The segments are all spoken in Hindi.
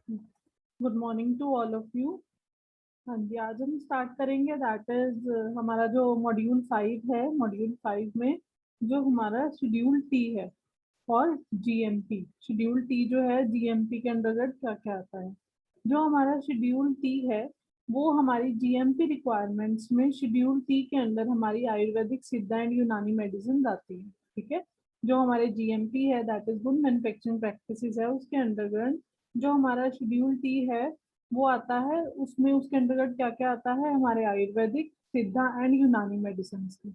Good morning to all of you. हाँ जी, आज हम स्टार्ट करेंगे दैट इज हमारा जो मॉड्यूल 5 है। मॉड्यूल 5 में जो हमारा शेड्यूल टी है और जीएमपी। शेड्यूल टी जो है जीएमपी के अंतर्गत क्या क्या आता है। जो हमारा शेड्यूल टी है वो हमारी जीएमपी रिक्वायरमेंट्स में शेड्यूल टी के अंदर हमारी आयुर्वेदिक, सिद्धा एंड यूनानी मेडिसिन आती है। ठीक है। जो हमारे जीएमपी है that is good manufacturing practices है, उसके अंतर्गत जो हमारा शेड्यूल टी है वो आता है। उसमें उसके अंतर्गत क्या क्या आता है, हमारे आयुर्वेदिक, सिद्धा एंड यूनानी मेडिसिन की।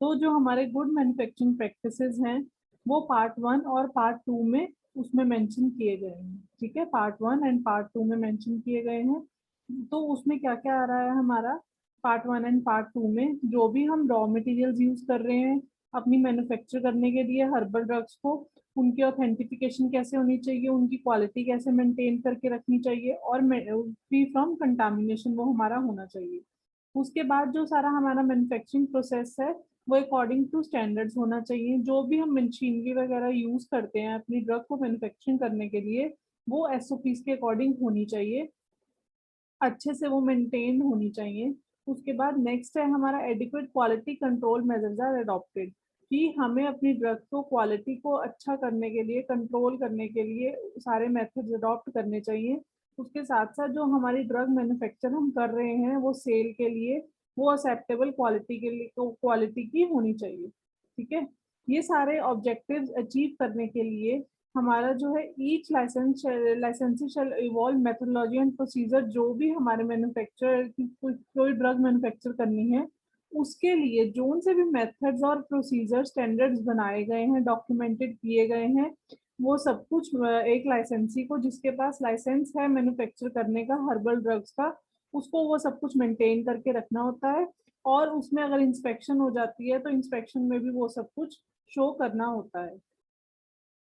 तो जो हमारे गुड मैन्युफैक्चरिंग प्रैक्टिसेस हैं वो पार्ट 1 और पार्ट 2 में उसमें मेंशन किए गए हैं। ठीक है, पार्ट 1 एंड पार्ट 2 में मेंशन किए गए हैं। तो उसमें क्या क्या आ रहा है हमारा पार्ट 1 एंड पार्ट 2 में, जो भी हम रॉ मटेरियल्स यूज कर रहे हैं अपनी मैन्युफैक्चर करने के लिए हर्बल ड्रग्स को, उनकी ऑथेंटिफिकेशन कैसे होनी चाहिए, उनकी क्वालिटी कैसे मेंटेन करके रखनी चाहिए और फ्री फ्रॉम कंटामिनेशन वो हमारा होना चाहिए। उसके बाद जो सारा हमारा मैन्युफैक्चरिंग प्रोसेस है वो अकॉर्डिंग टू स्टैंडर्ड्स होना चाहिए। जो भी हम मशीनरी वगैरह यूज करते हैं अपनी ड्रग को मैन्युफैक्चरिंग करने के लिए वो एसओपीज के अकॉर्डिंग होनी चाहिए, अच्छे से वो मेंटेन होनी चाहिए। उसके बाद नेक्स्ट है हमारा adequate quality control measures are adopted, कि हमें अपनी ड्रग को क्वालिटी को अच्छा करने के लिए, कंट्रोल करने के लिए सारे मेथड्स अडॉप्ट करने चाहिए। उसके साथ साथ जो हमारी ड्रग मैन्युफैक्चर हम कर रहे हैं वो सेल के लिए वो एक्सेप्टेबल क्वालिटी के लिए क्वालिटी की होनी चाहिए। ठीक है। ये सारे ऑब्जेक्टिव्स अचीव करने के लिए हमारा जो है ईच लाइसेंसी शैल इवॉल्व मेथोडोलॉजी एंड प्रोसीजर। जो भी हमारे मैन्युफैक्चर की कोई ड्रग मैन्युफैक्चर करनी है उसके लिए जोन से भी मेथड्स और प्रोसीजर स्टैंडर्ड्स बनाए गए हैं, डॉक्यूमेंटेड किए गए हैं, वो सब कुछ एक लाइसेंसी को, जिसके पास लाइसेंस है मैन्युफैक्चर करने का हर्बल ड्रग्स का, उसको वो सब कुछ मेंटेन करके रखना होता है। और उसमें अगर इंस्पेक्शन हो जाती है तो इंस्पेक्शन में भी वो सब कुछ शो करना होता है।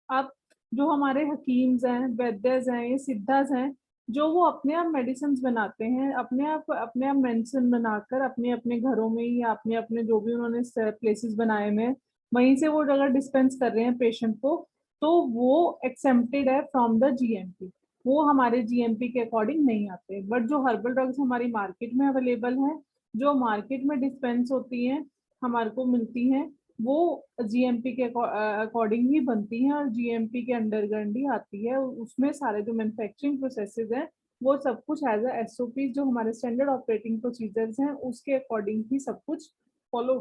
अब जो हमारे हकीम्स हैं, वैद्यज हैं, ये सिद्धाज हैं, जो वो अपने आप मेडिसिन बनाते हैं, अपने आप मेडिसिन बनाकर अपने अपने घरों में या अपने अपने जो भी उन्होंने प्लेसेस बनाए हुए हैं वहीं से वो अगर डिस्पेंस कर रहे हैं पेशेंट को तो वो एक्सेप्टेड है फ्रॉम द जीएमपी। वो हमारे जीएमपी के अकॉर्डिंग नहीं आते। बट जो हर्बल ड्रग्स हमारी मार्केट में अवेलेबल हैं, जो मार्केट में डिस्पेंस होती हैं, हमारे को मिलती हैं, वो जीएमपी के अकॉर्डिंग ही बनती हैं और जीएमपी के अंडरग्राउंड ही आती है। उसमें सारे जो मैन्युफैक्चरिंग प्रोसेसेस हैं वो सब कुछ एज एसओपी, जो हमारे स्टैंडर्ड ऑपरेटिंग प्रोसीजर्स हैं उसके अकॉर्डिंग ही सब कुछ फॉलो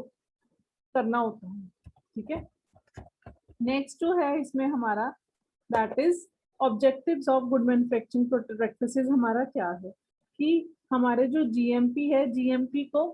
करना होता है। ठीक है। नेक्स्ट जो है इसमें हमारा that is objectives of good manufacturing practices हमारा क्या है, कि हमारे जो जीएमपी है, जीएमपी को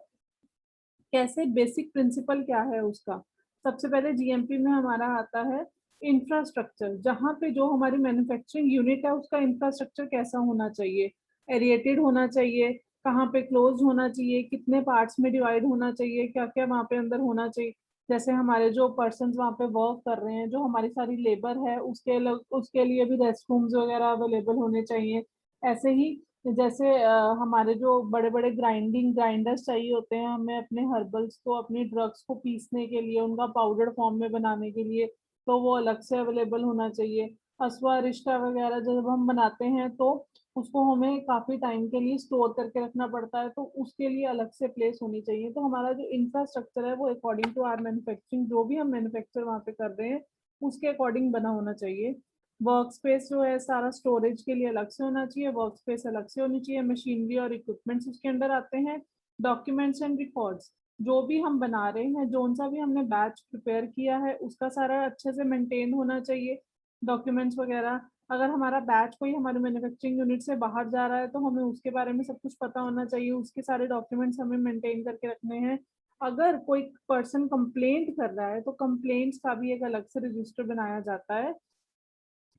कैसे, बेसिक प्रिंसिपल क्या है उसका। सबसे पहले जीएमपी में हमारा आता है इंफ्रास्ट्रक्चर, जहाँ पे जो हमारी मैन्युफैक्चरिंग यूनिट है उसका इंफ्रास्ट्रक्चर कैसा होना चाहिए, एरिएटेड होना चाहिए, कहाँ पे क्लोज होना चाहिए, कितने पार्ट्स में डिवाइड होना चाहिए, क्या क्या वहाँ पे अंदर होना चाहिए। जैसे हमारे जो पर्सन वहाँ पे वर्क कर रहे हैं, जो हमारी सारी लेबर है उसके लिए भी रेस्ट रूम्स वगैरह अवेलेबल होने चाहिए। ऐसे ही जैसे हमारे जो बड़े बड़े ग्राइंडर्स चाहिए होते हैं हमें अपने हर्बल्स को, अपनी ड्रग्स को पीसने के लिए, उनका पाउडर फॉर्म में बनाने के लिए, तो वो अलग से अवेलेबल होना चाहिए। हसुआ रिश्ता वगैरह जब हम बनाते हैं तो उसको हमें काफी टाइम के लिए स्टोर करके रखना पड़ता है, तो उसके लिए अलग से प्लेस होनी चाहिए। तो हमारा जो इंफ्रास्ट्रक्चर है वो अकॉर्डिंग टू आर मैन्युफैक्चरिंग, जो भी हम मैन्युफैक्चर वहाँ पे कर रहे हैं उसके अकॉर्डिंग बना होना चाहिए। वर्क स्पेस जो है सारा स्टोरेज के लिए अलग से होना चाहिए, वर्क स्पेस अलग से होनी चाहिए, मशीनरी और इक्विपमेंट्स उसके अंदर आते हैं। डॉक्यूमेंट्स एंड रिकॉर्ड्स, जो भी हम बना रहे हैं, जोन सा भी हमने बैच प्रिपेयर किया है उसका सारा अच्छे से मेंटेन होना चाहिए, डॉक्यूमेंट्स वगैरह। अगर हमारा बैच कोई हमारे मैन्युफैक्चरिंग यूनिट से बाहर जा रहा है तो हमें उसके बारे में सब कुछ पता होना चाहिए, उसके सारे डॉक्यूमेंट्स हमें मेंटेन करके रखने हैं। अगर कोई पर्सन कंप्लेंट कर रहा है तो कंप्लेंट्स का भी एक अलग से रजिस्टर बनाया जाता है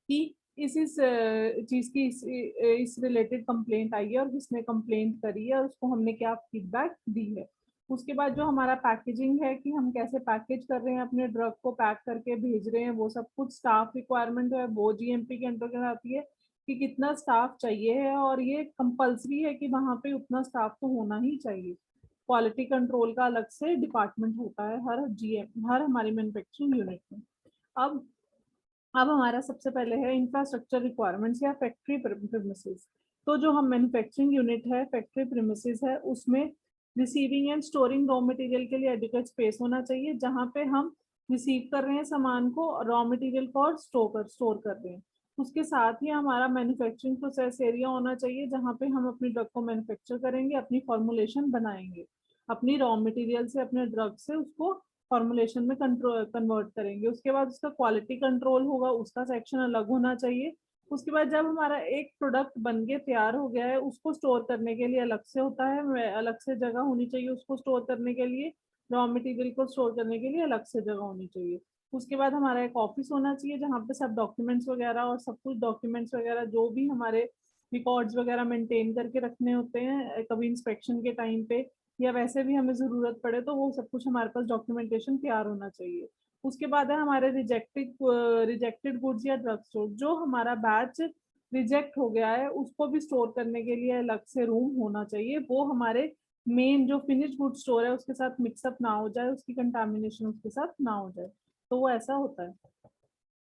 कि इस चीज की इस रिलेटेड कंप्लेंट आई है और किसने कंप्लेंट करी है और उसको हमने क्या फीडबैक दी है। उसके बाद जो हमारा पैकेजिंग है, कि हम कैसे पैकेज कर रहे हैं अपने ड्रग को, पैक करके भेज रहे हैं, वो सब कुछ स्टाफ रिक्वायरमेंट जो है वो जीएमपी के अंतर्गत आती है, कि कितना स्टाफ चाहिए है और ये कंपल्सरी है कि वहाँ पे उतना स्टाफ तो होना ही चाहिए। क्वालिटी कंट्रोल का अलग से डिपार्टमेंट होता है हर हर हमारी मैन्युफैक्चरिंग यूनिट में। अब अब हमारा सबसे पहले है इंफ्रास्ट्रक्चर रिक्वायरमेंट्स या फैक्ट्री प्रीमिसेस। तो जो हम मैन्युफैक्चरिंग यूनिट है, फैक्ट्री प्रीमिसेस है, उसमें receiving end storing raw material के लिए एडिक्वेट स्पेस होना चाहिए, जहाँ पे हम रिसीव कर रहे हैं सामान को, रॉ मटेरियल को, और स्टोर कर रहे हैं। उसके साथ ही हमारा मैन्युफैक्चरिंग प्रोसेस एरिया होना चाहिए, जहाँ पे हम अपनी ड्रग को मैन्युफैक्चर करेंगे, अपनी फॉर्मुलेशन बनाएंगे, अपनी रॉ मटेरियल से, अपने ड्रग से उसको फॉर्मुलेशन में कंट्रोल कन्वर्ट करेंगे। उसके बाद उसका क्वालिटी कंट्रोल होगा, उसका सेक्शन अलग होना चाहिए। उसके बाद जब हमारा एक प्रोडक्ट बन के तैयार हो गया है, उसको स्टोर करने के लिए अलग से होता है, अलग से जगह होनी चाहिए उसको स्टोर करने के लिए, रॉ मटेरियल को स्टोर करने के लिए अलग से जगह होनी चाहिए। उसके बाद हमारा एक ऑफिस होना चाहिए, जहाँ पे सब डॉक्यूमेंट्स वगैरह और सब कुछ डॉक्यूमेंट्स वगैरह जो भी हमारे रिकॉर्ड्स वगैरह मेंटेन करके रखने होते हैं, कभी इंस्पेक्शन के टाइम पे या वैसे भी हमें जरूरत पड़े, तो वो सब कुछ हमारे पास डॉक्यूमेंटेशन तैयार होना चाहिए। उसके बाद है हमारे रिजेक्टेड गुड्स या ड्रग स्टोर। जो हमारा बैच रिजेक्ट हो गया है, उसको भी स्टोर करने के लिए अलग से रूम होना चाहिए। वो हमारे मेन जो फिनिश गुड स्टोर है उसके साथ मिक्सअप ना हो जाए, उसकी कंटामिनेशन उसके साथ ना हो जाए, तो वो ऐसा होता है।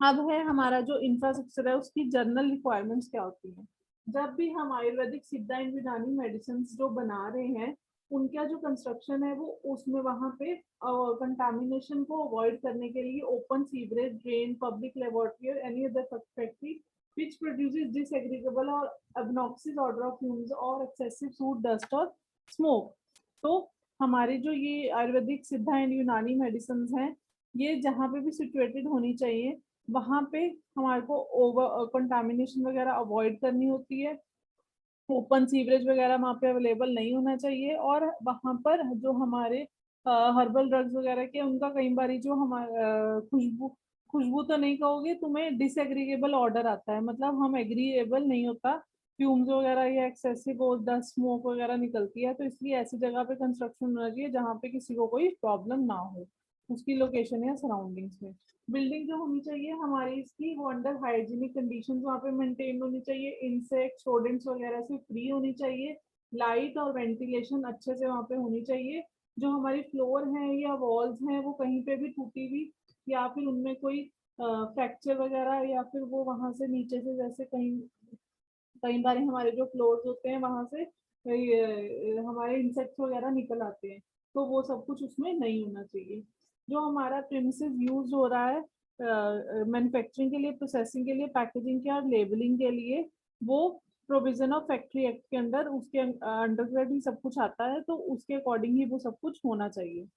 अब है हमारा जो इंफ्रास्ट्रक्चर है, उसकी जनरल रिक्वायरमेंट्स क्या होती हैं। जब भी हम आयुर्वेदिक सिद्धा एंड यूनानी मेडिसिन जो बना रहे हैं, उनका जो कंस्ट्रक्शन है, वो उसमें वहां पे कंटामिनेशन को अवॉइड करने के लिए open sewerage, drain, public laboratory और any other factory which produces disagreeable or obnoxious odor of fumes or excessive soot, dust और smoke। तो हमारी जो ये आयुर्वेदिक सिद्धा एंड यूनानी मेडिसिन हैं, ये जहाँ पे भी सिचुएटेड होनी चाहिए, वहां पे हमारे को ओवर कंटामिनेशन वगैरह अवॉइड करनी होती है। ओपन सीवरेज वगैरह वहाँ पे अवेलेबल नहीं होना चाहिए, और वहाँ पर जो हमारे हर्बल ड्रग्स वगैरह के, उनका कई बार जो हमारा खुशबू खुशबू तो नहीं कहोगे, तुम्हें डिसएग्रीगेबल ऑर्डर आता है, मतलब हम एग्रीएबल नहीं होता, फ्यूम्स वगैरह या एक्सेसिव डस्ट स्मोक वगैरह निकलती है। तो इसलिए ऐसी जगह पे कंस्ट्रक्शन होना चाहिए जहाँ पे किसी को कोई प्रॉब्लम ना हो, उसकी लोकेशन या सराउंडिंग्स में। बिल्डिंग जो होनी चाहिए हमारी इसकी, वो अंडर हाइजीनिक कंडीशन वहाँ पे मेंटेन होनी चाहिए, इंसेक्ट रोडेंट्स वगैरह से फ्री होनी चाहिए, लाइट और वेंटिलेशन अच्छे से वहाँ पे होनी चाहिए। जो हमारी फ्लोर है या वॉल्स हैं, वो कहीं पे भी टूटी हुई या फिर उनमें कोई फ्रैक्चर वगैरह, या फिर वो वहां से नीचे से, जैसे कहीं कई बार हमारे जो फ्लोर्स होते हैं वहां से हमारे इंसेक्ट्स वगैरह निकल आते हैं, तो वो सब कुछ उसमें नहीं होना चाहिए। जो हमारा प्रीमिसेस यूज हो रहा है मैन्युफैक्चरिंग के लिए, प्रोसेसिंग के लिए, पैकेजिंग के और लेबलिंग के लिए, वो प्रोविजन ऑफ फैक्ट्री एक्ट के अंडर, उसके अंडर ही सब कुछ आता है, तो उसके अकॉर्डिंग ही वो सब कुछ होना चाहिए।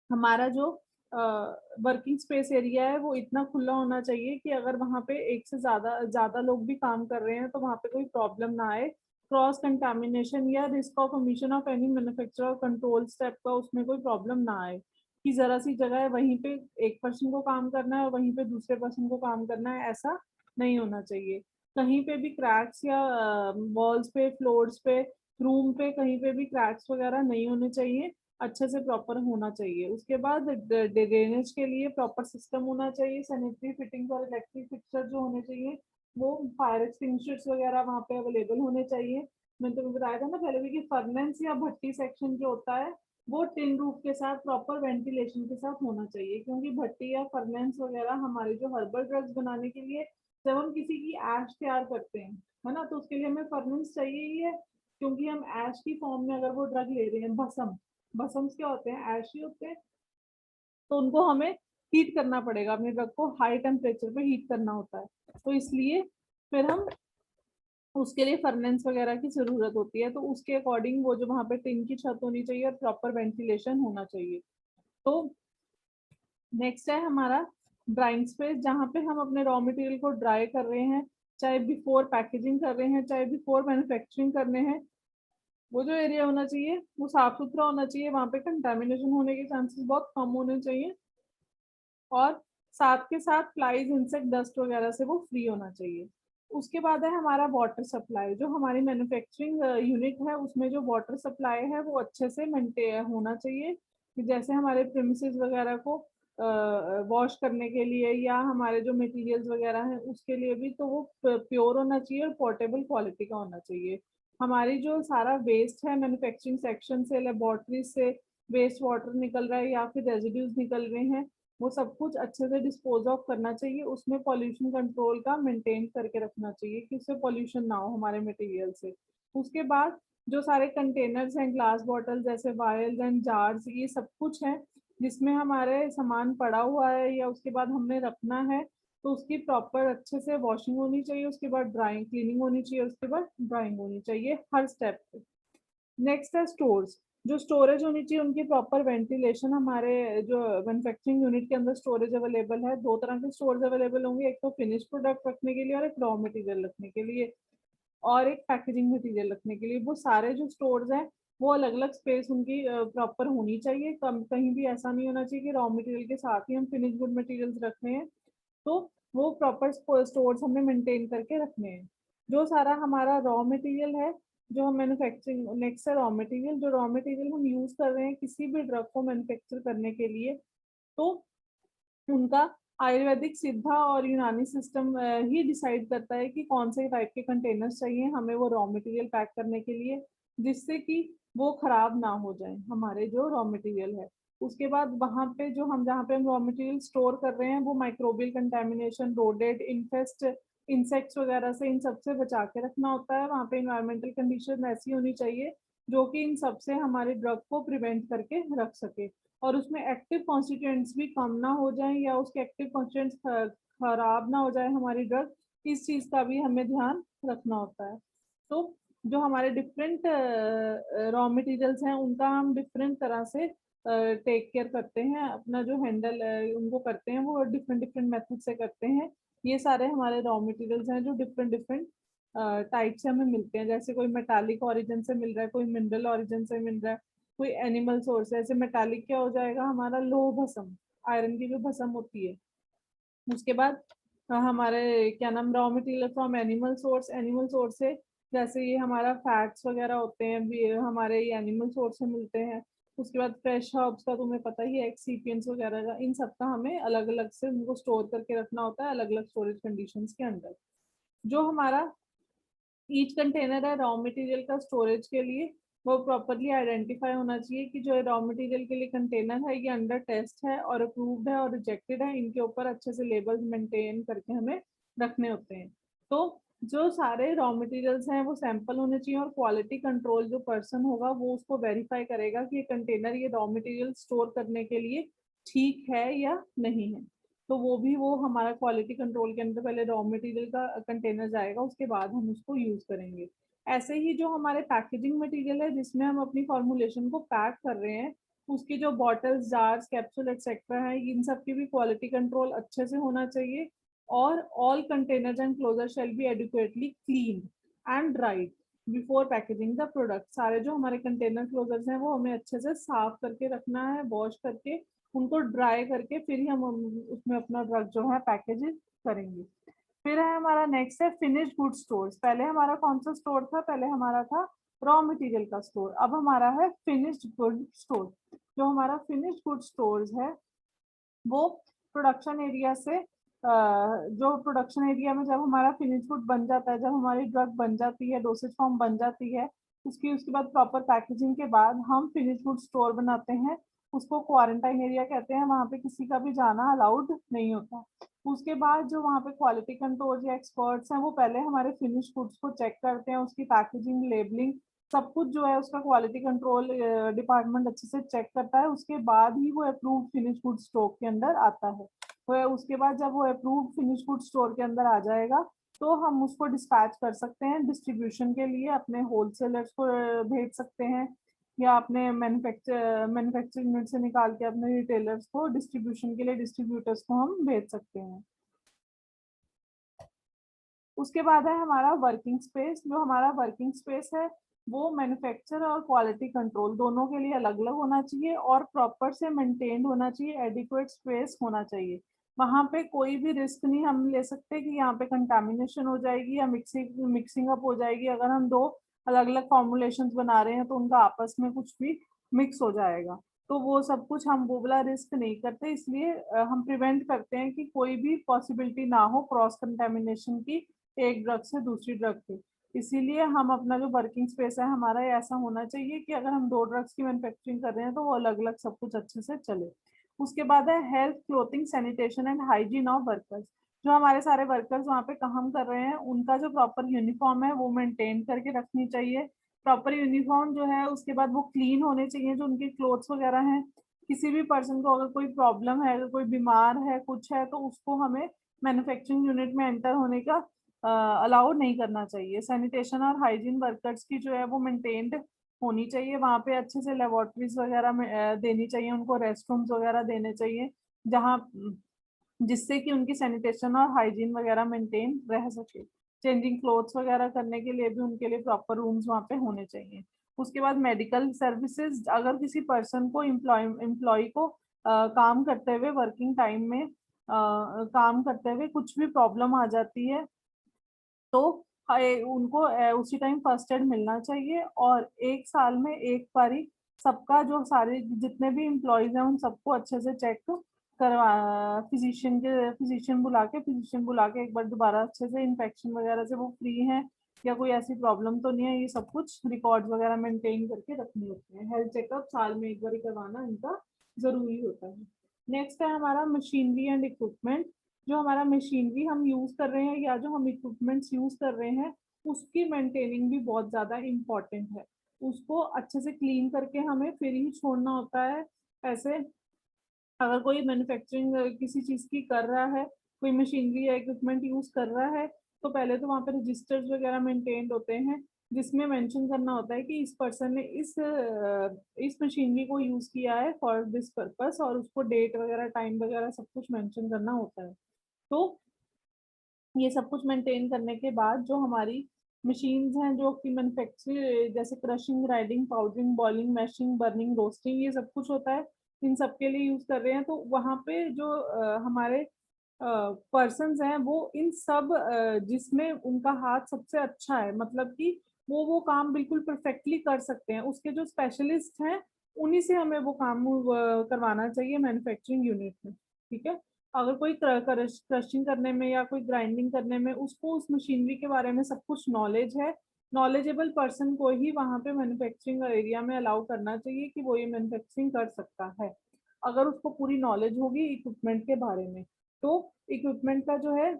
हमारा जो वर्किंग स्पेस एरिया है, वो इतना खुला होना चाहिए कि अगर वहाँ पे एक से ज्यादा ज्यादा लोग भी काम कर रहे हैं, तो वहाँ पे कोई प्रॉब्लम ना आए, क्रॉस कंटामिनेशन या risk of omission of any manufacturer control step का उसमें कोई प्रॉब्लम ना आए, कि जरा सी जगह है वहीं पे एक पर्सन को काम करना है और वहीं पे दूसरे पर्सन को काम करना है, ऐसा नहीं होना चाहिए। कहीं पे भी क्रैक्स या वॉल्स पे, फ्लोर्स पे, रूम पे कहीं पे भी क्रैक्स वगैरह नहीं होने चाहिए, अच्छे से प्रॉपर होना चाहिए। उसके बाद ड्रेनेज के लिए प्रॉपर सिस्टम होना चाहिए, सैनिटरी फिटिंग और इलेक्ट्रिक फिक्सचर जो होने चाहिए, वो फायर एक्सटिंग्विशर्स वगैरह वहाँ पे अवेलेबल होने चाहिए। मैंने तुम्हें बताया था ना पहले भी कि फर्नेंस या भट्टी सेक्शन जो होता है, वो टिन रूफ के साथ प्रॉपर वेंटिलेशन के साथ होना चाहिए, क्योंकि भट्टी या फर्नेंस वगैरह हमारे जो हर्बल ड्रग्स बनाने के लिए, जब हम किसी की ऐश तैयार करते हैं, है ना, तो उसके लिए हमें फर्नेंस चाहिए ही है, क्योंकि हम ऐश की फॉर्म में अगर वो ड्रग ले रहे हैं, भस्म, भस्म क्या होते हैं, ऐश ही होते हैं, तो उनको हमें हीट करना पड़ेगा, अपने ड्रग को हाई टेम्परेचर पे हीट करना होता है, तो इसलिए फिर हम उसके लिए फर्नेंस वगैरह की जरूरत होती है, तो उसके अकॉर्डिंग वो जो वहाँ पे टिन की छत होनी चाहिए और प्रॉपर वेंटिलेशन होना चाहिए। तो नेक्स्ट है हमारा ड्राइंग स्पेस, जहाँ पे हम अपने रॉ मटेरियल को ड्राई कर रहे हैं, चाहे बिफोर पैकेजिंग कर रहे हैं, चाहे बिफोर मैन्युफैक्चरिंग करने हैं, वो जो एरिया होना चाहिए वो साफ सुथरा होना चाहिए, वहाँ पे कंटामिनेशन होने के चांसेस बहुत कम होने चाहिए, और साथ के साथ फ्लाइज, इंसेक्ट, डस्ट वगैरह से वो फ्री होना चाहिए। उसके बाद है हमारा वाटर सप्लाई। जो हमारी मैन्युफैक्चरिंग यूनिट है, उसमें जो वाटर सप्लाई है वो अच्छे से मेंटेन होना चाहिए, कि जैसे हमारे प्रीमिसेस वगैरह को वॉश करने के लिए या हमारे जो मटेरियल्स वगैरह हैं उसके लिए भी, तो वो प्योर होना चाहिए और पोर्टेबल क्वालिटी का होना चाहिए। हमारी जो सारा वेस्ट है मैन्युफैक्चरिंग सेक्शन से, लेबोरेटरी से वेस्ट वाटर निकल रहा है या फिर रेजिड्यूज निकल रहे हैं, वो सब कुछ अच्छे से डिस्पोज ऑफ करना चाहिए, उसमें पॉल्यूशन कंट्रोल का मेंटेन करके रखना चाहिए कि उससे पॉल्यूशन ना हो हमारे मटेरियल से। उसके बाद जो सारे कंटेनर्स हैं, ग्लास बॉटल जैसे वायल्स एंड जार्स, ये सब कुछ है जिसमें हमारे सामान पड़ा हुआ है या उसके बाद हमने रखना है, तो उसकी प्रॉपर अच्छे से वॉशिंग होनी चाहिए, उसके बाद ड्राइंग क्लीनिंग होनी चाहिए, उसके बाद ड्राइंग होनी चाहिए हर स्टेप पे। नेक्स्ट है स्टोर्स। जो स्टोरेज होनी चाहिए उनकी प्रॉपर वेंटिलेशन, हमारे जो मैन्युफैक्चरिंग यूनिट के अंदर स्टोरेज अवेलेबल है, दो तरह के स्टोरेज अवेलेबल होंगे, एक तो फिनिश प्रोडक्ट रखने के लिए और एक रॉ मटेरियल रखने के लिए और एक पैकेजिंग मटेरियल रखने के लिए। वो सारे जो स्टोर्स हैं वो अलग अलग स्पेस उनकी प्रॉपर होनी चाहिए, कम कहीं भी ऐसा नहीं होना चाहिए कि रॉ मटेरियल के साथ ही हम फिनिश गुड मटेरियल्स रख रहे हैं। तो वो प्रॉपर स्टोर्स हमें मेंटेन करके रखने हैं। जो सारा हमारा रॉ मटेरियल है, जो हम मैन्युफैक्चरिंग, नेक्स्ट है रॉ मटेरियल। जो रॉ मटेरियल हम यूज कर रहे हैं किसी भी ड्रग को मैन्युफैक्चर करने के लिए, तो उनका आयुर्वेदिक, सिद्धा और यूनानी सिस्टम ही डिसाइड करता है कि कौन से टाइप के कंटेनर्स चाहिए हमें वो रॉ मटेरियल पैक करने के लिए, जिससे कि वो खराब ना हो जाए हमारे जो रॉ मटेरियल है। उसके बाद वहां पे जो हम, जहाँ पे हम रॉ मटेरियल स्टोर कर रहे हैं, वो माइक्रोबियल कंटेमिनेशन, रोडेट, इन्फेस्ट, इंसेक्ट्स वगैरह से, इन सब से बचा के रखना होता है। वहाँ पे इन्वायरमेंटल कंडीशन ऐसी होनी चाहिए जो कि इन सब से हमारे ड्रग को प्रिवेंट करके रख सके, और उसमें एक्टिव कॉन्स्टिट्यूएंट्स भी कम ना हो जाए या उसके एक्टिव कॉन्स्टिट्यूएंट्स खराब ना हो जाए हमारी ड्रग, इस चीज का भी हमें ध्यान रखना होता है। तो जो हमारे डिफरेंट रॉ मटेरियल्स हैं उनका हम डिफरेंट तरह से टेक केयर करते हैं, अपना जो हैंडल उनको करते हैं वो डिफरेंट डिफरेंट मेथड से करते हैं। ये सारे हमारे रॉ मटेरियल्स हैं जो डिफरेंट डिफरेंट टाइप से हमें मिलते हैं, जैसे कोई मेटालिक ओरिजिन से मिल रहा है, कोई मिनरल ओरिजिन से मिल रहा है, कोई एनिमल सोर्स है। जैसे मेटालिक क्या हो जाएगा, हमारा लोह भस्म, आयरन की जो भस्म होती है। उसके बाद हमारे क्या नाम, raw material from animal source, animal source से जैसे ये हमारा फैट्स वगैरह होते हैं भी हमारे ये एनिमल सोर्स से मिलते हैं। उसके बाद फ्रेश हर्ब्स का तुम्हें पता ही है, एक्सीपियंट्स वगैरह का, इन सब का हमें अलग अलग से उनको स्टोर करके रखना होता है अलग अलग स्टोरेज कंडीशंस के अंदर। जो हमारा ईच कंटेनर है रॉ मटेरियल का स्टोरेज के लिए, वो प्रॉपरली आइडेंटिफाई होना चाहिए कि जो रॉ मटेरियल के लिए कंटेनर है ये अंडर टेस्ट है और अप्रूव्ड है और रिजेक्टेड है, इनके ऊपर अच्छे से लेबल्स मेंटेन करके हमें रखने होते हैं। तो जो सारे रॉ मटेरियल्स हैं वो सैंपल होने चाहिए, और क्वालिटी कंट्रोल जो पर्सन होगा वो उसको वेरीफाई करेगा कि ये कंटेनर, ये रॉ मटेरियल स्टोर करने के लिए ठीक है या नहीं है। तो वो हमारा क्वालिटी कंट्रोल के अंदर पहले रॉ मटेरियल का कंटेनर जाएगा, उसके बाद हम उसको यूज करेंगे। ऐसे ही जो हमारे पैकेजिंग मटेरियल है जिसमें हम अपनी फॉर्मुलेशन को पैक कर रहे हैं, उसकी जो बॉटल्स, जार्स, कैप्सूल एक्सेट्रा है, इन सब की भी क्वालिटी कंट्रोल अच्छे से होना चाहिए। और all containers and closure shall be adequately clean and dried before packaging the product. सारे जो हमारे कंटेनर क्लोजर्स हैं वो हमें अच्छे से साफ करके रखना है, वॉश करके उनको ड्राई करके फिर ही हम उसमें अपना ड्रग जो है पैकेज करेंगे। फिर है हमारा नेक्स्ट है फिनिश गुड स्टोर्स। पहले हमारा कौन सा स्टोर था, पहले हमारा था रॉ मटेरियल का स्टोर, अब हमारा है फिनिश्ड गुड स्टोर। जो हमारा फिनिश्ड गुड स्टोर्स है वो प्रोडक्शन एरिया से जो प्रोडक्शन एरिया में जब हमारा फिनिश गुड बन जाता है, जब हमारी ड्रग बन जाती है, डोसेज फॉर्म बन जाती है, उसके बाद प्रॉपर पैकेजिंग के बाद हम फिनिश गुड स्टोर बनाते हैं। उसको क्वारंटाइन एरिया कहते हैं, वहाँ पे किसी का भी जाना अलाउड नहीं होता। उसके बाद जो वहाँ पे क्वालिटी कंट्रोल या एक्सपर्ट्स हैं वो पहले हमारे फिनिश गुड्स को चेक करते हैं, उसकी पैकेजिंग, लेबलिंग, सब कुछ जो है उसका क्वालिटी कंट्रोल डिपार्टमेंट अच्छे से चेक करता है। उसके बाद ही वो अप्रूव्ड फिनिश गुड स्टॉक के अंदर आता है। तो उसके बाद जब वो अप्रूव्ड फिनिश गुड स्टोर के अंदर आ जाएगा तो हम उसको डिस्पैच कर सकते हैं डिस्ट्रीब्यूशन के लिए, अपने होलसेलर्स को भेज सकते हैं, या अपने मैन्युफैक्चरिंग यूनिट से निकाल के अपने रिटेलर्स को डिस्ट्रीब्यूशन के लिए, डिस्ट्रीब्यूटर्स को हम भेज सकते हैं। उसके बाद है हमारा वर्किंग स्पेस। जो हमारा वर्किंग स्पेस है वो मैन्युफैक्चर और क्वालिटी कंट्रोल दोनों के लिए अलग अलग होना चाहिए और प्रॉपर से मेंटेन्ड होना चाहिए, एडिक्वेट स्पेस होना चाहिए। वहां पे कोई भी रिस्क नहीं हम ले सकते कि यहाँ पे कंटामिनेशन हो जाएगी या मिक्सिंग अप हो जाएगी। अगर हम दो अलग अलग फॉर्मुलेशंस बना रहे हैं तो उनका आपस में कुछ भी मिक्स हो जाएगा, तो वो सब कुछ हम वो वाला रिस्क नहीं करते, इसलिए हम प्रिवेंट करते हैं कि कोई भी पॉसिबिलिटी ना हो क्रॉस कंटेमिनेशन की एक ड्रग से दूसरी ड्रग पे। इसीलिए हम अपना जो वर्किंग स्पेस है हमारा ऐसा होना चाहिए कि अगर हम दो ड्रग्स की मैन्युफैक्चरिंग कर रहे हैं तो वो अलग अलग सब कुछ अच्छे से चले। उसके बाद है health, clothing, sanitation and hygiene of workers. जो हमारे सारे वर्कर्स वहाँ पे काम कर रहे हैं उनका जो प्रॉपर यूनिफॉर्म है वो मेंटेन करके रखनी चाहिए। प्रॉपर यूनिफॉर्म जो है उसके बाद वो क्लीन होने चाहिए, जो उनके क्लोथ्स वगैरह हैं। किसी भी पर्सन को अगर कोई प्रॉब्लम है, अगर कोई बीमार है, कुछ है, तो उसको हमें मैन्युफैक्चरिंग यूनिट में एंटर होने का अलाउ नहीं करना चाहिए। सैनिटेशन और हाइजीन वर्कर्स की जो है वो मेंटेन्ड होनी चाहिए। वहाँ पे अच्छे से लेबोरेटरीज वगैरह में देनी चाहिए, उनको रेस्ट रूम्स वगैरह देने चाहिए, जहाँ जिससे कि उनकी सैनिटेशन और हाइजीन वगैरह मेंटेन रह सके। चेंजिंग क्लोथ्स वगैरह करने के लिए भी उनके लिए प्रॉपर रूम्स वहाँ पे होने चाहिए। उसके बाद मेडिकल सर्विसेज, अगर किसी पर्सन को एम्प्लॉय को काम करते हुए वर्किंग टाइम में काम करते हुए कुछ भी प्रॉब्लम आ जाती है तो उनको उसी टाइम फर्स्ट एड मिलना चाहिए। और एक साल में एक बारी सबका जो सारे जितने भी एम्प्लॉयज हैं उन सबको अच्छे से चेक करवा, फिजिशियन बुला के एक बार दोबारा अच्छे से इन्फेक्शन वगैरह से वो फ्री हैं या कोई ऐसी प्रॉब्लम तो नहीं है, ये सब कुछ रिकॉर्ड्स वगैरह मेंटेन करके रखने होते हैं। हेल्थ चेकअप साल में एक बार करवाना इनका जरूरी होता है। नेक्स्ट है हमारा मशीनरी एंड इक्विपमेंट। जो हमारा मशीनरी हम यूज कर रहे हैं या जो हम इक्विपमेंट्स यूज कर रहे हैं उसकी मेंटेनिंग भी बहुत ज्यादा इम्पोर्टेंट है। उसको अच्छे से क्लीन करके हमें फिर ही छोड़ना होता है। ऐसे अगर कोई मैन्युफैक्चरिंग किसी चीज की कर रहा है, कोई मशीनरी या इक्विपमेंट यूज कर रहा है, तो पहले तो वहाँ पे रजिस्टर्स वगैरह मेंटेन्ड होते हैं जिसमें मेंशन करना होता है कि इस पर्सन ने इस मशीनरी को यूज किया है फॉर दिस पर्पस, और उसको डेट वगैरह टाइम वगैरह सब कुछ मेंशन करना होता है। तो ये सब कुछ मेंटेन करने के बाद जो हमारी मशीन्स हैं जो कि मैन्युफैक्चर जैसे crushing, grinding, powdering, boiling, mashing, burning, roasting, ये सब कुछ होता है, इन सब के लिए यूज कर रहे हैं। तो वहाँ पे जो हमारे पर्सन्स हैं वो इन सब जिसमें उनका हाथ सबसे अच्छा है, मतलब कि वो काम बिल्कुल परफेक्टली कर सकते हैं, उसके जो स्पेशलिस्ट हैं उन्हीं से हमें वो काम करवाना चाहिए मैन्युफैक्चरिंग यूनिट में। ठीक है। अगर कोई क्रशिंग करने में या कोई ग्राइंडिंग करने में उसको उस मशीनरी के बारे में सब कुछ नॉलेज है, नॉलेजेबल पर्सन को ही वहां पे मैन्युफैक्चरिंग एरिया में अलाउ करना चाहिए कि वो ये मैन्युफैक्चरिंग कर सकता है, अगर उसको पूरी नॉलेज होगी इक्विपमेंट के बारे में। तो इक्विपमेंट का जो है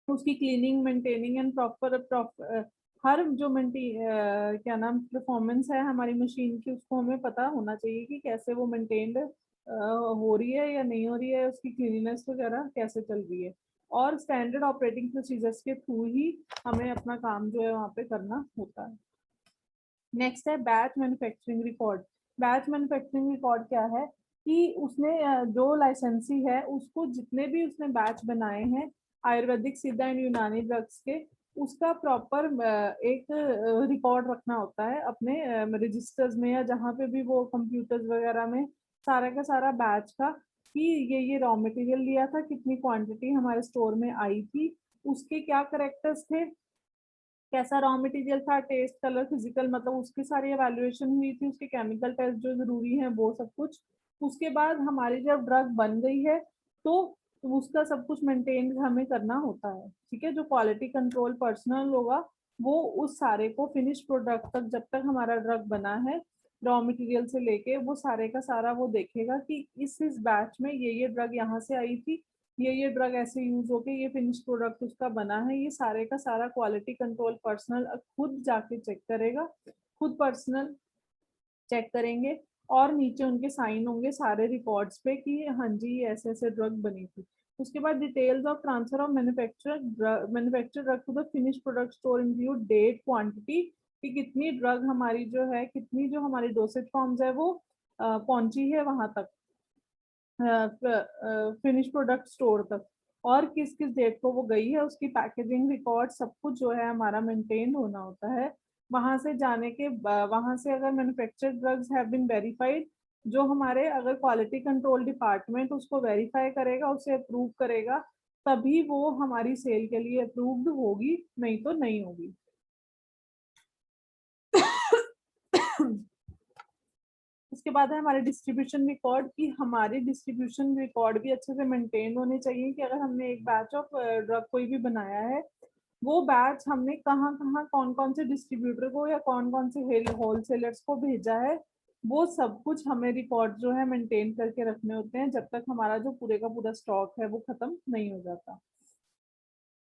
उसकी क्लीनिंग, मेंटेनिंग एंड प्रॉपर हर जो क्या नाम परफॉर्मेंस है हमारी मशीन की उसको हमें पता होना चाहिए कि कैसे वो मेंटेन्ड हो रही है या नहीं हो रही है, उसकी क्लीनिनेस वगैरह कैसे चल रही है। और स्टैंडर्ड ऑपरेटिंग प्रोसीजर्स के थ्रू ही हमें अपना काम जो है वहाँ पे करना होता है। नेक्स्ट है batch manufacturing record. Batch manufacturing record क्या है कि उसने जो लाइसेंसी है उसको जितने भी उसने बैच बनाए हैं आयुर्वेदिक, सिद्ध एंड यूनानी ड्रग्स के, उसका प्रॉपर एक रिकॉर्ड रखना होता है अपने रजिस्टर्स में या जहाँ पे भी वो कंप्यूटर्स वगैरह में, सारा का सारा बैच का, कि ये रॉ मटेरियल लिया था, कितनी क्वांटिटी हमारे स्टोर में आई थी, उसके क्या करेक्टर्स थे, कैसा रॉ मटेरियल था, टेस्ट, कलर, फिजिकल, मतलब उसकी सारी एवेल्युएशन हुई थी, उसके केमिकल टेस्ट जो जरूरी है वो सब कुछ। उसके बाद हमारी जब ड्रग बन गई है तो उसका सब कुछ मेंटेन हमें करना होता है। ठीक है। जो क्वालिटी कंट्रोल पर्सनल होगा वो उस सारे को फिनिश प्रोडक्ट तक, जब तक हमारा ड्रग बना है रॉ मटेरियल से लेके वो सारे का सारा वो देखेगा कि इस बैच में ये ड्रग यहाँ से आई थी, ये ड्रग ऐसे यूज होके ये फिनिश प्रोडक्ट उसका बना है, ये सारे का सारा क्वालिटी कंट्रोल पर्सनल खुद जाके चेक करेगा, खुद पर्सनल चेक करेंगे और नीचे उनके साइन होंगे सारे रिकॉर्ड्स पे कि हाँ जी ये ऐसे ऐसे ड्रग बनी थी। उसके बाद details of transfer of manufacture drug to the finish product store include date, quantity, कि कितनी ड्रग हमारी जो है, कितनी जो हमारी डोसेज फॉर्म्स है वो पहुंची है वहां तक, फिनिश प्रोडक्ट स्टोर तक, और किस किस डेट को वो गई है, उसकी पैकेजिंग रिकॉर्ड सब कुछ जो है हमारा मेंटेन होना होता है। वहां से जाने के वहां से अगर manufactured drugs have been verified, जो हमारे अगर क्वालिटी कंट्रोल डिपार्टमेंट उसको वेरीफाई करेगा, उसे अप्रूव करेगा, तभी वो हमारी सेल के लिए अप्रूव्ड होगी, नहीं तो नहीं होगी। उसके बाद है हमारे डिस्ट्रीब्यूशन रिकॉर्ड, कि हमारे डिस्ट्रीब्यूशन रिकॉर्ड भी अच्छे से मेंटेन होने चाहिए, कि अगर हमने एक बैच ऑफ ड्रग कोई भी बनाया है, वो बैच हमने कहाँ कहाँ कौन कौन से डिस्ट्रीब्यूटर को या कौन कौन से होलसेलर्स को भेजा है, वो सब कुछ हमें रिकॉर्ड जो है मेंटेन करके रखने होते हैं जब तक हमारा जो पूरे का पूरा स्टॉक है वो खत्म नहीं हो जाता।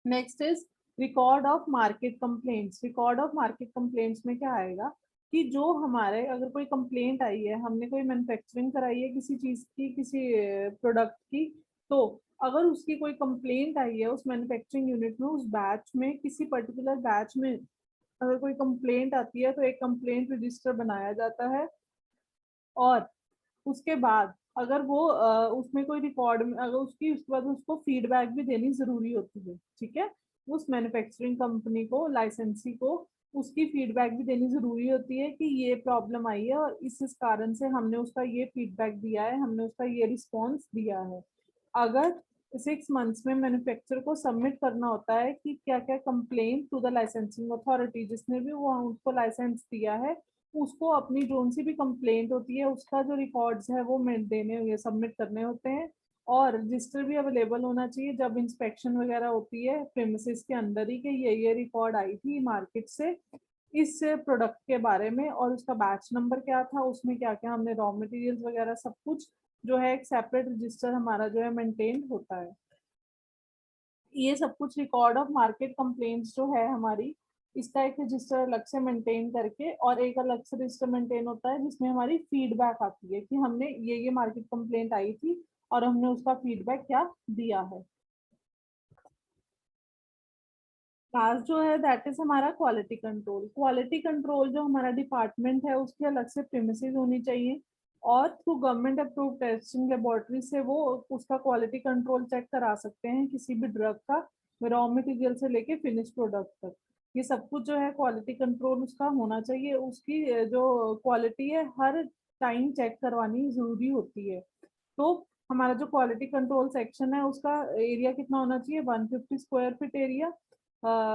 Next is record of market complaints. Record of market complaints में क्या आएगा कि जो हमारे अगर कोई कंप्लेंट आई है, हमने कोई मैन्युफैक्चरिंग कराई है किसी चीज की, किसी प्रोडक्ट की, तो अगर उसकी कोई कंप्लेंट आई है उस मैन्युफैक्चरिंग यूनिट में, उस बैच में, किसी पर्टिकुलर बैच में अगर कोई कंप्लेंट आती है तो एक कंप्लेंट रजिस्टर बनाया जाता है। और उसके बाद अगर वो उसमें कोई रिकॉर्ड में अगर उसके बाद उसको फीडबैक भी देनी जरूरी होती है, ठीक है। उस मैन्युफैक्चरिंग कंपनी को, लाइसेंसी को, उसकी फीडबैक भी देनी जरूरी होती है कि ये प्रॉब्लम आई है और इस कारण से हमने उसका ये फीडबैक दिया है, हमने उसका ये रिस्पॉन्स दिया है। अगर 6 मंथ्स में मैन्युफैक्चर को सबमिट करना होता है कि क्या क्या complaint to the licensing authority, जिसने भी वो उसको लाइसेंस दिया है, उसको अपनी जोन सी भी कंप्लेंट होती है उसका जो रिकॉर्ड्स है वो देने हुए सबमिट करने होते हैं। और रजिस्टर भी अवेलेबल होना चाहिए जब इंस्पेक्शन वगैरह होती है प्रेमिसेस के अंदर ही, कि ये रिकॉर्ड आई थी मार्केट से इस प्रोडक्ट के बारे में और उसका बैच नंबर क्या था, उसमें क्या क्या हमने रॉ मटेरियल्स वगैरह सब कुछ जो है एक सेपरेट रजिस्टर हमारा जो है मेंटेन होता है। ये सब कुछ रिकॉर्ड ऑफ मार्केट कंप्लेंट्स जो है हमारी, इसका एक रजिस्टर अलग से मेंटेन करके और एक अलग से रजिस्टर मेंटेन होता है जिसमें हमारी फीडबैक आती है कि हमने ये मार्केट कंप्लेंट आई थी और हमने उसका फीडबैक क्या दिया है। लास्ट जो है दैट इज हमारा क्वालिटी कंट्रोल। क्वालिटी कंट्रोल जो हमारा डिपार्टमेंट है उसकी अलग से प्रीमिसेस होनी चाहिए और through government approve testing laboratory से वो उसका क्वालिटी कंट्रोल चेक करा सकते हैं किसी भी ड्रग का, रॉ मटेरियल से लेके फिनिश प्रोडक्ट तक। ये सब कुछ जो है क्वालिटी कंट्रोल उसका होना चाहिए। उसकी जो क्वालिटी है हर टाइम चेक करवानी जरूरी होती है। तो हमारा जो क्वालिटी कंट्रोल सेक्शन है उसका एरिया कितना होना चाहिए, 150 स्क्वायर फीट एरिया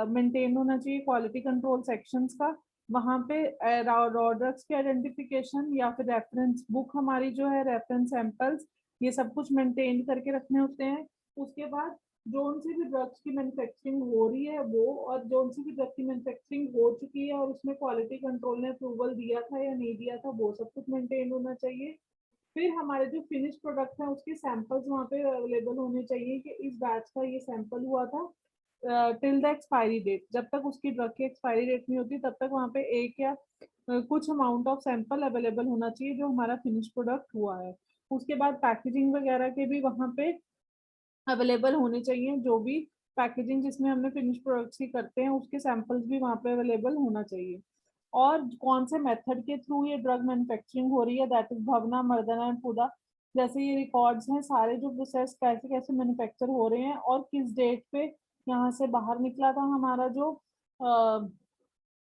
मेंटेन होना चाहिए क्वालिटी कंट्रोल सेक्शंस का। वहाँ पे रॉ ड्रग्स के आइडेंटिफिकेशन या फिर रेफरेंस बुक हमारी जो है, रेफरेंस सैंपल्स, ये सब कुछ मेंटेन करके रखने होते हैं। उसके बाद जोन सी भी ड्रग्स की मैन्युफैक्चरिंग हो रही है वो, और जोन सी भी ड्रग की मैन्युफैक्चरिंग हो चुकी है और उसमें क्वालिटी कंट्रोल ने अप्रूवल दिया था या नहीं दिया था, वो सब कुछ मेंटेन होना चाहिए। फिर हमारे जो फिनिश प्रोडक्ट है उसके सैंपल्स वहाँ पे अवेलेबल होने चाहिए कि इस बैच का ये सैंपल हुआ था टिल द एक्सपायरी डेट। जब तक उसकी ड्रग की एक्सपायरी डेट नहीं होती तब तक वहाँ पे एक या कुछ अमाउंट ऑफ सैंपल अवेलेबल होना चाहिए जो हमारा फिनिश प्रोडक्ट हुआ है। उसके बाद पैकेजिंग वगैरह के भी वहाँ पे अवेलेबल होने चाहिए, जो भी पैकेजिंग जिसमें हमने फिनिश प्रोडक्ट्स की करते हैं उसके सैंपल्स भी वहाँ पे अवेलेबल होना चाहिए। और कौन से मेथड के थ्रू ये ड्रग मैन्युफैक्चरिंग हो रही है, दैट इज भवना, मर्दना एंड पुदा। जैसे ये रिकॉर्ड्स हैं सारे जो प्रोसेस कैसे कैसे मैन्युफैक्चर हो रहे हैं और किस डेट पे यहाँ से बाहर निकला था हमारा जो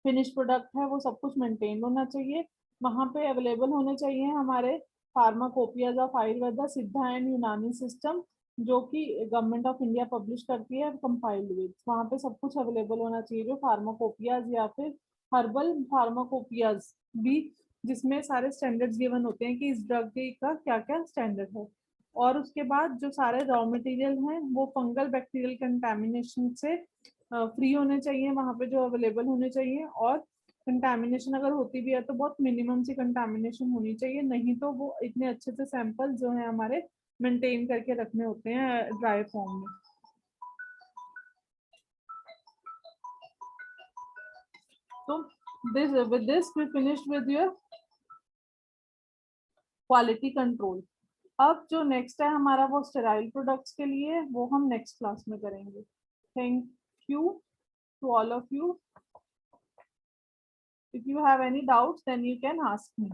फिनिश प्रोडक्ट है, वो सब कुछ मेंटेन होना चाहिए। वहाँ पे अवेलेबल होने चाहिए हमारे फार्माकोपियाज ऑफ आयुर्वेदा, सिद्धा एंड यूनानी सिस्टम, जो कि गवर्नमेंट ऑफ इंडिया पब्लिश करती है कंपाइल्ड विद। वहाँ पे सब कुछ अवेलेबल होना चाहिए जो फार्माकोपियाज या फिर हर्बल फार्माकोपियाज भी, जिसमें सारे स्टैंडर्ड्स गिवन होते हैं कि इस ड्रग का क्या क्या स्टैंडर्ड है। और उसके बाद जो सारे रॉ मटेरियल हैं वो फंगल बैक्टीरियल कंटेमिनेशन से फ्री होने चाहिए, वहाँ पे जो अवेलेबल होने चाहिए। और कंटेमिनेशन अगर होती भी है तो बहुत मिनिमम सी कंटेमिनेशन होनी चाहिए, नहीं तो वो इतने अच्छे से सैंपल जो है हमारे मेंटेन करके रखने होते हैं ड्राई फॉर्म में। तो this we finished with your quality control. अब जो नेक्स्ट है हमारा वो स्टेराइल प्रोडक्ट्स के लिए, वो हम नेक्स्ट क्लास में करेंगे। Thank you to all of you. If you have any doubts then you can ask me.